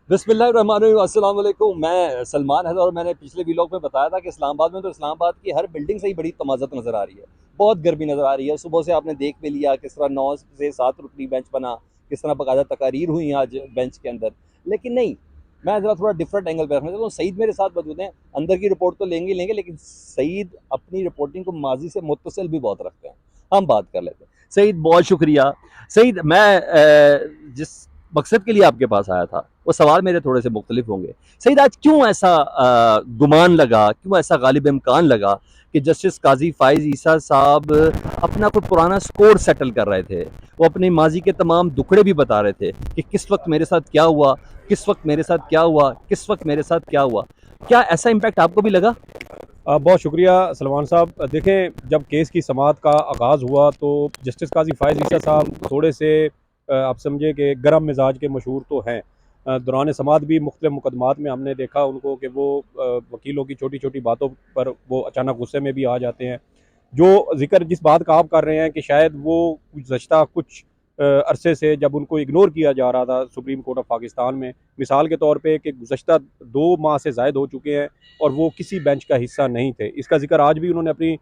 बिस्मिल्लाहिर्रहमानिर्रहीम, अस्सलाम वालेकुम। मैं सलमान हैदर और मैंने पिछले व्लॉग में बताया था कि इस्लामाबाद में तो इस्लामाबाद की हर बिल्डिंग से ही बड़ी तमाज़त नज़र आ रही है। बहुत गर्मी नज़र आ रही है। सुबह से आपने देख भी लिया किस तरह 9 से 7 रुकनी बेंच बना, किस तरह बाकायदा तकारीर हुई आज बेंच के अंदर। लेकिन नहीं, मैं ज़रा थोड़ा डिफरेंट एंगल पे रखना चाहता हूँ। सईद मेरे साथ मौजूद हैं। अंदर की रिपोर्ट तो लेंगे ही लेंगे, लेकिन सईद अपनी रिपोर्टिंग को माजी से मुत्तसिल भी बहुत रखते हैं। हम बात कर लेते हैं। सईद, बहुत शुक्रिया। सईद, मैं जिस मकसद के लिए आपके पास आया था वो सवाल मेरे थोड़े से मुख्तलिफ होंगे। सईद, आज क्यों ऐसा गुमान लगा, क्यों ऐसा गालिब इम्कान लगा कि जस्टिस काजी फाइज ईसा साहब अपना कोई पुराना स्कोर सेटल कर रहे थे। वो अपने माजी के तमाम दुखड़े भी बता रहे थे कि किस वक्त मेरे साथ क्या हुआ, किस वक्त मेरे साथ क्या हुआ, किस वक्त मेरे साथ क्या हुआ। क्या ऐसा इम्पैक्ट आपको भी लगा? बहुत शुक्रिया सलमान साहब। देखें, जब केस की समाअत का आगाज़ हुआ तो जस्टिस काजी फ़ायज़ ईसा साहब थोड़े से आप समझे कि गर्म मिजाज के मशहूर तो हैं। दौरान समाअत भी मुख्तलिफ़ मुकदमात में हमने देखा उनको कि वो वकीलों की छोटी छोटी बातों पर वो अचानक गुस्से में भी आ जाते हैं। जो ज़िक्र जिस बात का आप कर रहे हैं कि शायद वो गुज़श्ता कुछ अरसे से जब उनको इग्नोर किया जा रहा था सुप्रीम कोर्ट ऑफ पाकिस्तान में, मिसाल के तौर पे कि गुज़श्ता 2 माह से ज़ायद हो चुके हैं और वो किसी बेंच का हिस्सा नहीं थे। इसका ज़िक्र आज भी उन्होंने अपनी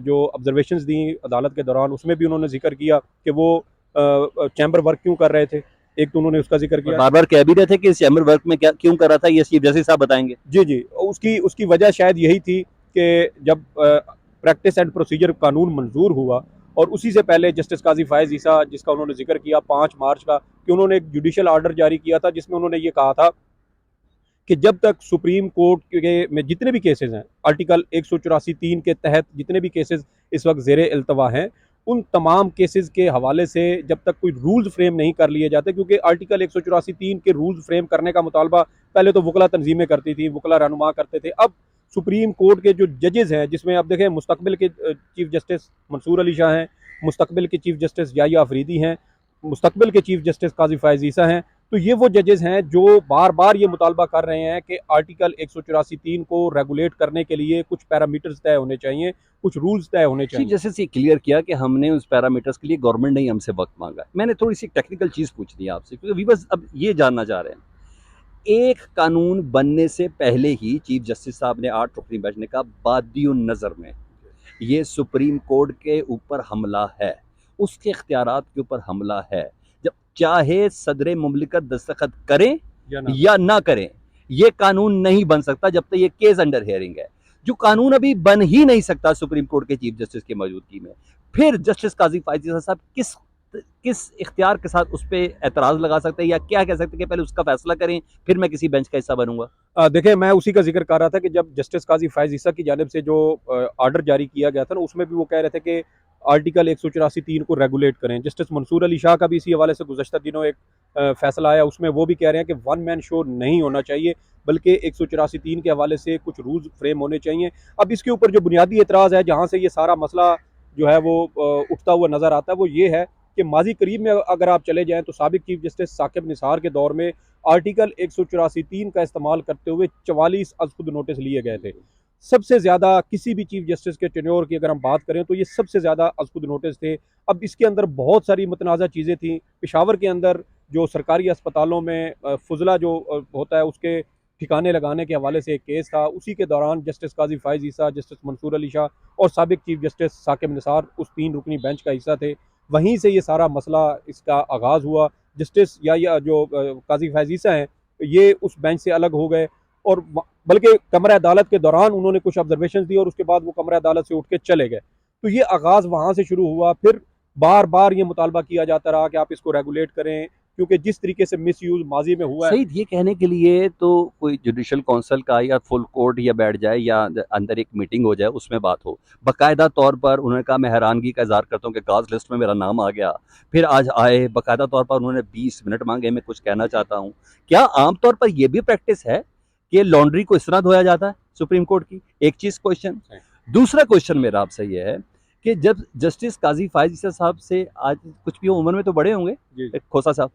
जो ऑब्जर्वेशंस दी अदालत के दौरान, उसमें भी उन्होंने ज़िक्र किया कि वो चैम्बर वर्क क्यों कर रहे थे। एक तो उन्होंने उसका ज़िक्र और किया। बार बार कह भी रहे थे कि इस चैम्बर वर्क में क्या क्यों कर रहा था, ये चीफ जस्टिस साहब बताएंगे। जी, जी। उसकी उसकी वजह शायद यही थी कि जब प्रैक्टिस एंड प्रोसीजर कानून मंजूर हुआ और उसी से पहले जस्टिस काजी फ़ायज़ ईसा, जिसका उन्होंने ज़िक्र किया 5 मार्च का, कि उन्होंने एक जुडिशल आर्डर जारी किया था जिसमें उन्होंने ये कहा था कि जब तक सुप्रीम कोर्ट के में जितने भी केसेस हैं, आर्टिकल 184(3) के तहत जितने भी केसेस इस वक्त ज़ेरे इल्तवा हैं, उन तमाम केसेस के हवाले से जब तक कोई रूल्स फ्रेम नहीं कर लिए जाते, क्योंकि आर्टिकल 184(3) के रूल्स फ्रेम करने का मुतालबा पहले तो वकला तंजीमें करती थी, वकला रहनुमा करते थे। अब सुप्रीम कोर्ट के जो जजेस हैं, जिसमें आप देखें मुस्तकबिल के चीफ जस्टिस मंसूर अली शाह हैं, मुस्तकबिल के चीफ जस्टिस याहिया अफरीदी हैं, मुस्तकबिल के चीफ जस्टिस काजी फ़ायज़ ईसा हैं। तो ये वो जजेस हैं जो बार बार ये मुतालबा कर रहे हैं कि आर्टिकल 184(3) को रेगुलेट करने के लिए कुछ पैरामीटर्स तय होने चाहिए, कुछ रूल्स तय होने चीफ चाहिए। जस्टिस ये क्लियर किया कि हमने उस पैरामीटर्स के लिए गवर्नमेंट ने ही हमसे वक्त मांगा। मैंने थोड़ी सी टेक्निकल चीज़ पूछनी है आपसे, क्योंकि व्यूअर्स अब ये जानना चाह रहे हैं। एक कानून बनने से पहले ही चीफ जस्टिस साहब ने 8 रुकनी बेंच ने कहा, बादियुन नज़र में ये सुप्रीम कोर्ट के ऊपर हमला है, उसके इख्तियारात के ऊपर हमला है। जब चाहे सदर मुमलिकत दस्तखत करें या ना करें, ये कानून नहीं बन सकता जब तक ये केस अंडर हेयरिंग है। जो कानून अभी बन ही नहीं सकता सुप्रीम कोर्ट के चीफ जस्टिस की मौजूदगी में, फिर जस्टिस काजी फायजी साहब किस किस इख्तियार के साथ उस पर एतराज़ लगा सकते हैं, या क्या कह सकते हैं कि पहले उसका फैसला करें फिर मैं किसी बेंच का हिस्सा बनूंगा? देखें, मैं उसी का जिक्र कर रहा था कि जब जस्टिस काजी फ़ायज़ ईसा की जानिब से जो आर्डर जारी किया गया था ना, उसमें भी वो कह रहे थे कि आर्टिकल 184(3) को रेगुलेट करें। जस्टिस मंसूर अली शाह का भी इसी हवाले से गुज़श्ता दिनों एक फैसला आया, उसमें वो भी कह रहे हैं कि वन मैन शो नहीं होना चाहिए, बल्कि 184(3) के हवाले से कुछ रूल्स फ्रेम होने चाहिए। अब इसके ऊपर जो बुनियादी एतराज़ है, जहाँ से ये सारा मसला जो है वो उठता हुआ नज़र आता है, वो ये है कि माजी करीब में अगर आप चले जाएँ तो साबिक चीफ जस्टिस साकिब निसार के दौर में आर्टिकल 184(3) का इस्तेमाल करते हुए 44 अज़खुद नोटिस लिए गए थे। सबसे ज़्यादा किसी भी चीफ जस्टिस के टेन्योर की अगर हम बात करें तो ये सबसे ज़्यादा अज़खुद नोटिस थे। अब इसके अंदर बहुत सारी मुतनाज़ा चीज़ें थीं। पेशावर के अंदर जो सरकारी अस्पतालों में फुजला जो होता है, उसके ठिकाने लगाने के हवाले से एक केस था। उसी के दौरान जस्टिस काजी फ़ायज़ ईसा, जस्टिस मंसूर अली शाह और साबिक चीफ जस्टिस साकिब निसार उस 3 रुकनी बेंच का हिस्सा थे। वहीं से ये सारा मसला इसका आगाज़ हुआ। जस्टिस या जो काजी फ़ायज़ ईसा हैं, ये उस बेंच से अलग हो गए और बल्कि कमरा अदालत के दौरान उन्होंने कुछ ऑब्जर्वेशन दी और उसके बाद वो कमरा अदालत से उठ के चले गए। तो ये आगाज़ वहाँ से शुरू हुआ। फिर बार बार ये मुतालबा किया जाता रहा कि आप इसको रेगुलेट करें, क्योंकि जिस तरीके से मिस यूज़ माजी में हुआ है। सही, ये कहने के लिए तो कोई जुडिशल काउंसिल का या फुल कोर्ट या बैठ जाए या अंदर एक मीटिंग हो जाए, उसमें बात हो। बाकायदा तौर पर उन्होंने कहा, मैं हैरानगी का इजहार करता हूँ कि काज लिस्ट में मेरा नाम आ गया। फिर आज आए, बाकायदा तौर पर उन्होंने 20 मिनट मांगे। मैं कुछ कहना चाहता हूँ, क्या आमतौर पर यह भी प्रैक्टिस है कि लॉन्ड्री को इस तरह धोया जाता है सुप्रीम कोर्ट की? एक चीज़ क्वेश्चन। दूसरा क्वेश्चन मेरा आपसे यह है कि जब जस्टिस काजी फायज साहब से आज कुछ भी उम्र में तो बड़े होंगे, खोसा साहब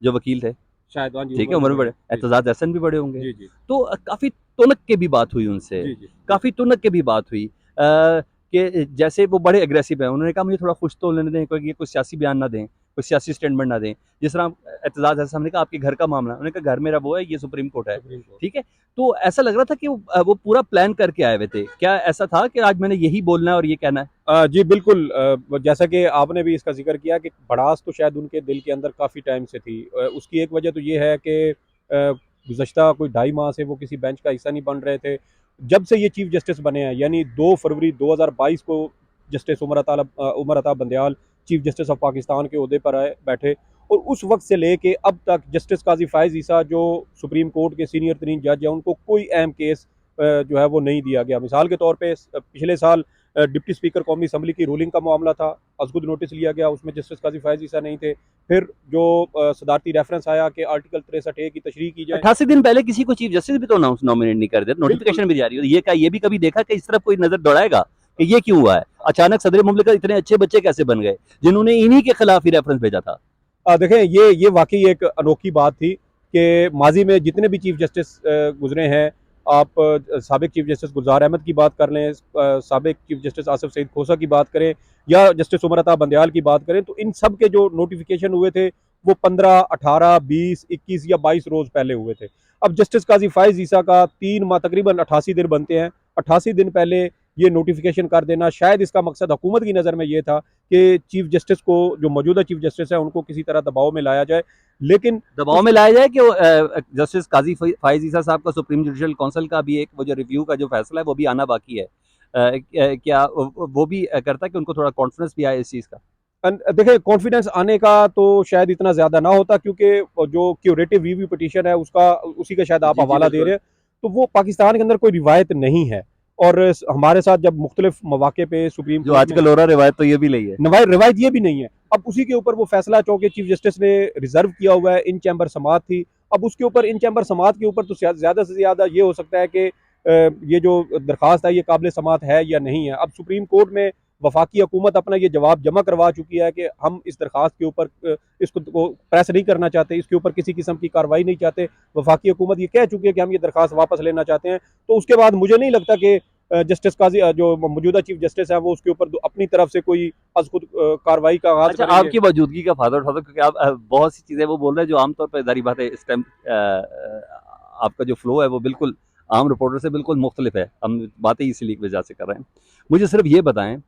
जो वकील थे, शायद, हाँ जी, ठीक है, उम्र में उम्र में बड़े। बड़े, एतजाज एहसन भी बड़े होंगे। जी, जी। तो काफ़ी तुनक के भी बात हुई उनसे, जी, जी। काफ़ी तुनक के भी बात हुई कि जैसे वो बड़े एग्रेसिव हैं। उन्होंने कहा मुझे थोड़ा खुश तो लेने दें, क्योंकि ये कोई सियासी बयान ना दें। कोई सियासी स्टेटमेंट ना दें। जिस तरह एतजाज़ है, हमने कहा आपके घर का मामला, उन्होंने कहा घर मेरा वो है, ये सुप्रीम कोर्ट है, ठीक है। तो ऐसा लग रहा था कि वो पूरा प्लान करके आए हुए थे। क्या ऐसा था कि आज मैंने यही बोलना है और ये कहना है? जी बिल्कुल, जैसा कि आपने भी इसका ज़िक्र किया कि भड़ास तो शायद उनके दिल के अंदर काफ़ी टाइम से थी। उसकी एक वजह तो ये है कि गुज़श्ता कोई ढाई माह से वो किसी बेंच का हिस्सा नहीं बन रहे थे। जब से ये चीफ जस्टिस बने हैं, यानी 2 फरवरी 2022 को justice Umar Ata Bandial chief justice of Pakistan के ओहदे पर आए बैठे, और उस वक्त से लेके अब तक जस्टिस काजी फ़ाइज़ ईसा जो सुप्रीम कोर्ट के सीनियर तरीन जज हैं, उनको कोई अहम केस जो है वो नहीं दिया गया। मिसाल के तौर पे पिछले साल डिप्टी स्पीकर कौमी असम्बली की रूलिंग का मामला था, अज़गुद नोटिस लिया गया, उसमें जस्टिस काजी फ़ाइज़ ईसा नहीं थे। फिर जो सदारती रेफरेंस आया कि आर्टिकल 63A की तशरीह की जाए। 88 दिन पहले किसी को चीफ जस्टिस भी तो नॉमिनेट नहीं कर दे, नोटिफिकेशन भी जारी हो। ये भी कभी देखा कि इस तरफ कोई नजर दौड़ाएगा कि ये क्यों हुआ है? अचानक सदर मुमलिकत इतने अच्छे बच्चे कैसे बन गए जिन्होंने इन्हीं के खिलाफ ही रेफरेंस भेजा था? देखें, ये वाकई एक अनोखी बात थी कि माजी में जितने भी चीफ जस्टिस गुजरे हैं, आप साबिक चीफ जस्टिस गुलजार अहमद की बात कर लें, साबिक चीफ जस्टिस आसिफ सईद खोसा की बात करें, या जस्टिस उमर अता बंदयाल की बात करें, तो इन सब के जो नोटिफिकेशन हुए थे वो 15, 18, 20, 21 या 22 रोज पहले हुए थे। अब जस्टिस काजी फ़ाइज़ ईसा का 3 माह तकरीबन 88 दिन बनते हैं, 88 दिन पहले ये नोटिफिकेशन कर देना, शायद इसका मकसद हुकूमत की नज़र में ये था कि चीफ जस्टिस को, जो मौजूदा चीफ जस्टिस है, उनको किसी तरह दबाव में लाया जाए। लेकिन दबाव में लाया जाए कि जस्टिस काजी फ़ाइज़ ईसा साहब का सुप्रीम जुडिशल काउंसिल का भी एक वो जो रिव्यू का जो फैसला है वो भी आना बाकी है। क्या वो भी करता है कि उनको थोड़ा कॉन्फिडेंस भी आए इस चीज़ का? देखिए, कॉन्फिडेंस आने का तो शायद इतना ज़्यादा ना होता, क्योंकि जो क्यूरेटिव रिव्यू पिटीशन है उसका, उसी का शायद आप जी, जी, हवाला दे बिल्कुल। रहे हैं, तो वो पाकिस्तान के अंदर कोई रिवायत नहीं है। और हमारे साथ जब मुख्तलिफ मौके पे सुप्रीम जो कोर्ट में आजकल हो रहा है रिवायत तो ये भी नहीं है। रिवायत ये भी नहीं है। अब उसी के ऊपर वो फैसला चूंकि चीफ जस्टिस ने रिजर्व किया हुआ है, इन चैम्बर समात थी। अब उसके ऊपर, इन चैम्बर समात के ऊपर तो ज़्यादा से ज़्यादा ये हो सकता है कि ये जो दरखास्त है ये काबिल समात है या नहीं है। अब सुप्रीम कोर्ट में वफाकी हुकूमत अपना ये जवाब जमा करवा चुकी है कि हम इस दरखास्त के ऊपर इसको को प्रेस नहीं करना चाहते, इसके ऊपर किसी किस्म की कार्रवाई नहीं चाहते। वफाकी हुकूमत ये कह चुकी है कि हम ये दरखास्त वापस लेना चाहते हैं। तो उसके बाद मुझे नहीं लगता कि जस्टिस काजी जो मौजूदा चीफ जस्टिस है वो उसके ऊपर अपनी तरफ से कोई खुद कार्रवाई का आगाज अच्छा, करेंगे। आपकी मौजूदगी का फायदा उठाता हूं, क्योंकि आप बहुत सी चीज़ें वो बोल रहे हैं जो आमतौर पर जारी बात है इस टाइम आपका जो फ्लो है वो बिल्कुल आम रिपोर्टर से बिल्कुल मुख्तलिफ है। हम बातें इसीलिए वजह से कर रहे हैं। मुझे सिर्फ ये बताएं,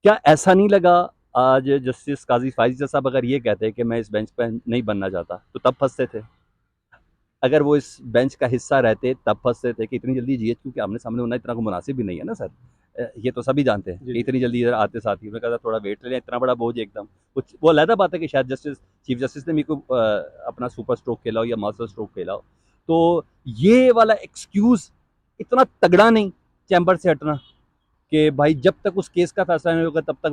क्या ऐसा नहीं लगा आज जस्टिस काजी फ़ाइज़ साहब अगर ये कहते हैं कि मैं इस बेंच पर नहीं बनना चाहता तो तब फंसते थे? अगर वो इस बेंच का हिस्सा रहते तब फंसते थे कि इतनी जल्दी जीएचक्यू के आमने सामने होना इतना को मुनासिब भी नहीं है ना सर। ये तो सभी जानते हैं जी कि इतनी जल्दी इधर आते साथ ही उन्होंने कहा था थोड़ा वेट ले लें, इतना बड़ा बोझ एकदम कुछ वो अलहदा बात है कि शायद चीफ जस्टिस ने मेरे को अपना सुपर स्ट्रोक खेला हो या मास्टर स्ट्रोक खेला हो। तो ये वाला एक्सक्यूज़ इतना तगड़ा नहीं चैम्बर से हटना कि भाई जब तक उस केस का फैसला नहीं होगा तब तक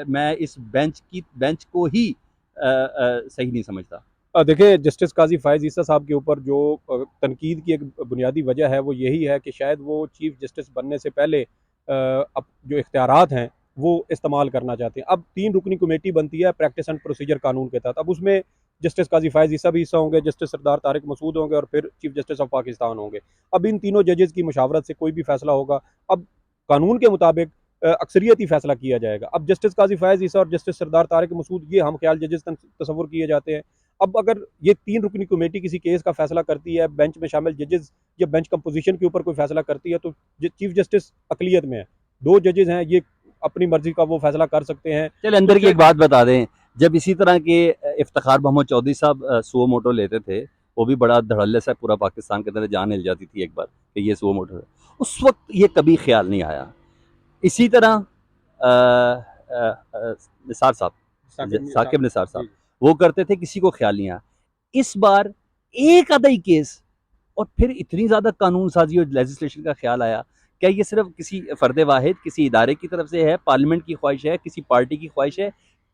मैं इस बेंच को ही सही नहीं समझता। देखिए, जस्टिस काजी फ़ाइज़ ईसा साहब के ऊपर जो तनकीद की एक बुनियादी वजह है वो यही है कि शायद वो चीफ जस्टिस बनने से पहले अब जो इख्तियारात हैं वो इस्तेमाल करना चाहते हैं। अब 3 रुकनी कमेटी बनती है प्रैक्टिस एंड प्रोसीजर कानून के तहत। अब उसमें जस्टिस काजी फ़ाइज़ ईसा भी हिस्सा होंगे, जस्टिस सरदार तारिक मसूद होंगे, और फिर चीफ जस्टिस ऑफ पाकिस्तान होंगे। अब इन तीनों जजेस की मशावरत से कोई भी फैसला होगा। अब कानून के मुताबिक अक्सरियती फैसला किया जाएगा। अब जस्टिस काजी फ़ाइज़ ईसा और जस्टिस सरदार तारिक मसूद ये हम ख्याल जजेस तस्वुर किए जाते हैं। अब अगर ये 3 रुकनी कमेटी किसी केस का फैसला करती है, बेंच में शामिल जजेस या बेंच कंपोजिशन के ऊपर कोई फैसला करती है, तो चीफ जस्टिस अकलियत में है। 2 जजेस हैं, ये अपनी मर्जी का वो फैसला कर सकते हैं। चल अंदर की एक बात बता दें, जब इसी तरह के इफ्तिखार मोहम्मद चौधरी साहब सुओ मोटो लेते थे, वो भी बड़ा धड़ल्ले से पूरा पाकिस्तान के अंदर जान हिल जाती थी एक बार कि ये सुओ मोटो है। उस वक्त ये कभी ख्याल नहीं आया। इसी तरह निसार साहब, साकिब निसार साहब, वो करते थे, किसी को ख्याल नहीं आया। इस बार एक आधा ही केस और फिर इतनी ज़्यादा कानून साजी और लेजिस्लेशन का ख्याल आया। क्या ये सिर्फ किसी फ़र्द वाहिद, किसी इदारे की तरफ से है, पार्लियामेंट की ख्वाहिश है, किसी पार्टी की ख्वाहिश है,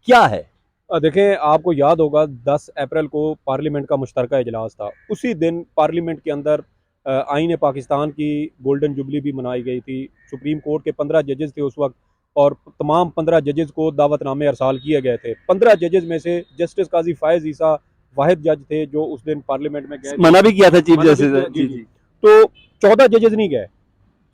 क्या है? देखें, आपको याद होगा 10 अप्रैल को पार्लियामेंट का मुश्तरका इजलास था। उसी दिन पार्लियामेंट के अंदर आईन पाकिस्तान की गोल्डन जुबली भी मनाई गई थी। सुप्रीम कोर्ट के 15 जजेस थे उस वक्त, और तमाम 15 जजेस को दावतनामे अरसाल किए गए थे। 15 जजेस में से जस्टिस काजी फ़ाइज़ ईसा वाहिद जज थे जो उस दिन पार्लियामेंट में गए। मना भी किया था चीफ मना भी जस्टिस किया, ने। जी जी, जी। जी। तो 14 जजेस नहीं गए,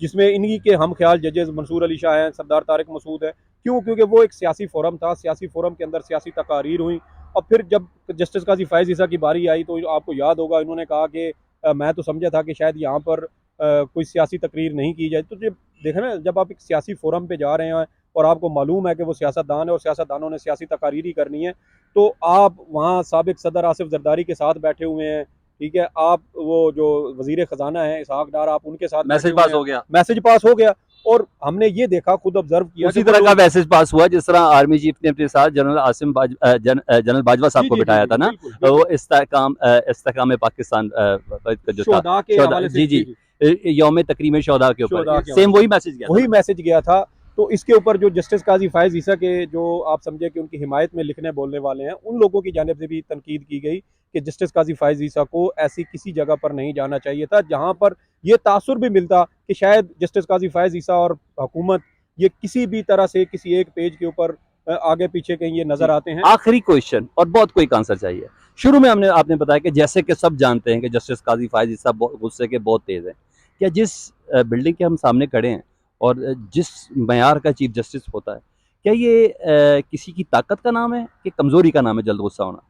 जिसमें इन्हीं के हम ख्याल जजेस मंसूर अली शाह हैं, सरदार तारिक मसूद है। क्यों? क्योंकि वो एक सियासी फोरम था, सियासी फोरम के अंदर सियासी तकारीर हुई, अब फिर जब जस्टिस काजी फैज़ ईसा की बारी आई तो आपको याद होगा इन्होंने कहा कि मैं तो समझा था कि शायद यहाँ पर कोई सियासी तकरीर नहीं की जाए। तो जब देखें ना, जब आप एक सियासी फोरम पे जा रहे हैं और आपको मालूम है कि वो सियासतदान है और सियासतदानों ने सियासी तकारीर ही करनी है, तो आप वहाँ साबिक सदर आसिफ जरदारी के साथ बैठे हुए हैं, ठीक है, आप वो जो वजीर खजाना है इसहाक डार, आप उनके साथ बैठे मैसेज हुए पास हैं, हो गया। मैसेज पास हो गया। और हमने ये देखा, खुद ऑब्जर्व किया कि उसी वो तरह का लोग, मैसेज पास हुआ जिस तरह आर्मी चीफ ने अपने साथ जनरल बाजवा साहब जी को जी जी बिठाया जी था ना, बिल्कुल वो बिल्कुल, इस्तेकाम पाकिस्तान का जो था शोहदा के शोहदा, हवाले से, जी जी जी, जी, यौम तकरीम शोहदा के ऊपर शोहदा के हवाले सेम से वही मैसेज गया था वही ना। मैसेज गया था। तो इसके ऊपर जो जस्टिस काजी फैज़ ईसा के, जो आप समझे कि उनकी हिमायत में लिखने बोलने वाले हैं, उन लोगों की जानिब से भी तनकीद की गई कि जस्टिस काजी फैज़ ईसा को ऐसी किसी जगह पर नहीं जाना चाहिए था जहां पर यह तासुर भी मिलता कि शायद जस्टिस काजी फैज़ ईसा और हुकूमत ये किसी भी तरह से किसी एक पेज के ऊपर आगे पीछे कहीं ये नजर जी, आते हैं। आखिरी क्वेश्चन और बहुत क्विक आंसर चाहिए। शुरू में हमने आपने बताया कि जैसे कि सब जानते हैं कि जस्टिस काजी फायज साहब गुस्से के बहुत तेज हैं। क्या जिस बिल्डिंग के हम सामने खड़े हैं और जिस मयार का चीफ जस्टिस होता है, क्या ये किसी की ताकत का नाम है कि कमजोरी का नाम है जल्द गुस्सा होना?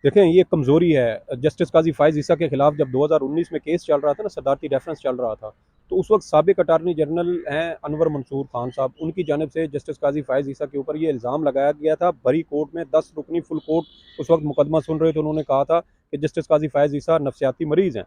देखें, ये कमज़ोरी है। जस्टिस काजी फ़ाइज़ ईसा के खिलाफ जब 2019 में केस चल रहा था ना, सदारती रेफरेंस चल रहा था, तो उस वक्त साबिक अटारनी जनरल हैं अनवर मंसूर खान साहब, उनकी जानिब से जस्टिस काजी फ़ाइज़ ईसा के ऊपर ये इल्ज़ाम लगाया गया था। बरी कोर्ट में 10 रुकनी फुल कोर्ट उस वक्त मुकदमा सुन रहे थे। उन्होंने कहा था कि जस्टिस काजी फ़ाइज़ ईसा नफसियाती मरीज़ हैं,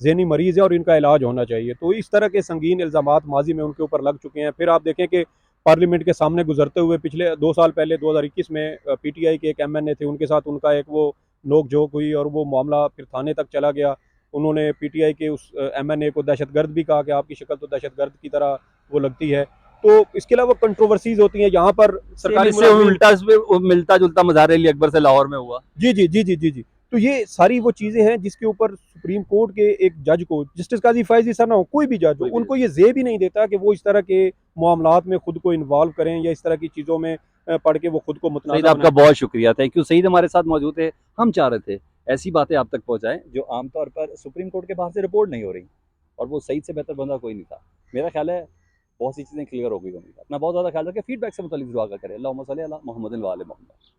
ज़हनी मरीज़ है और इनका इलाज होना चाहिए। तो इस तरह के संगीन इल्ज़ामात माजी में उनके ऊपर लग चुके हैं। फिर आप देखें कि पार्लियामेंट के सामने गुजरते हुए पिछले 2 साल पहले 2021 में PTI के एक MNA थे, उनके साथ उनका एक वो नोक झोंक हुई और वो मामला फिर थाने तक चला गया। उन्होंने PTI के उस MNA को दहशतगर्द भी कहा कि आपकी शक्ल तो दहशतगर्द की तरह वो लगती है। तो इसके अलावा कंट्रोवर्सीज होती हैं यहाँ पर सेम सरकारी इससे मुलाजमीन। उल्टा मिलता जुलता मज़ार अली अकबर से लाहौर में हुआ। जी जी जी जी जी जी। तो ये सारी वो चीज़ें हैं जिसके ऊपर सुप्रीम कोर्ट के एक जज को, जस्टिस काजी फैज़ ईसा ना हो, कोई भी जज हो, कोई भी उनको ये ज़ेब ही नहीं देता कि वो इस तरह के मामलात में खुद को इन्वॉल्व करें या इस तरह की चीज़ों में पढ़ के वो खुद को सईद मुतनाज़ा आपका बनाएं। बहुत शुक्रिया, थैंक यू। सईद हमारे साथ मौजूद थे। हम चाह रहे थे ऐसी बातें आप तक पहुंचाएं जो आमतौर पर सुप्रीम कोर्ट के बाहर से रिपोर्ट नहीं हो रही, और वो सईद से बेहतर बंदा कोई नहीं था। मेरा ख्याल है बहुत सी चीज़ें क्लियर हो गई होंगी। अपना बहुत ज़्यादा ख्याल रखें। फीडबैक से मुतालिक दुआ का करें। अल्लाहुम्मा सल्ली अला मुहम्मदिन व आले मोहम्मद।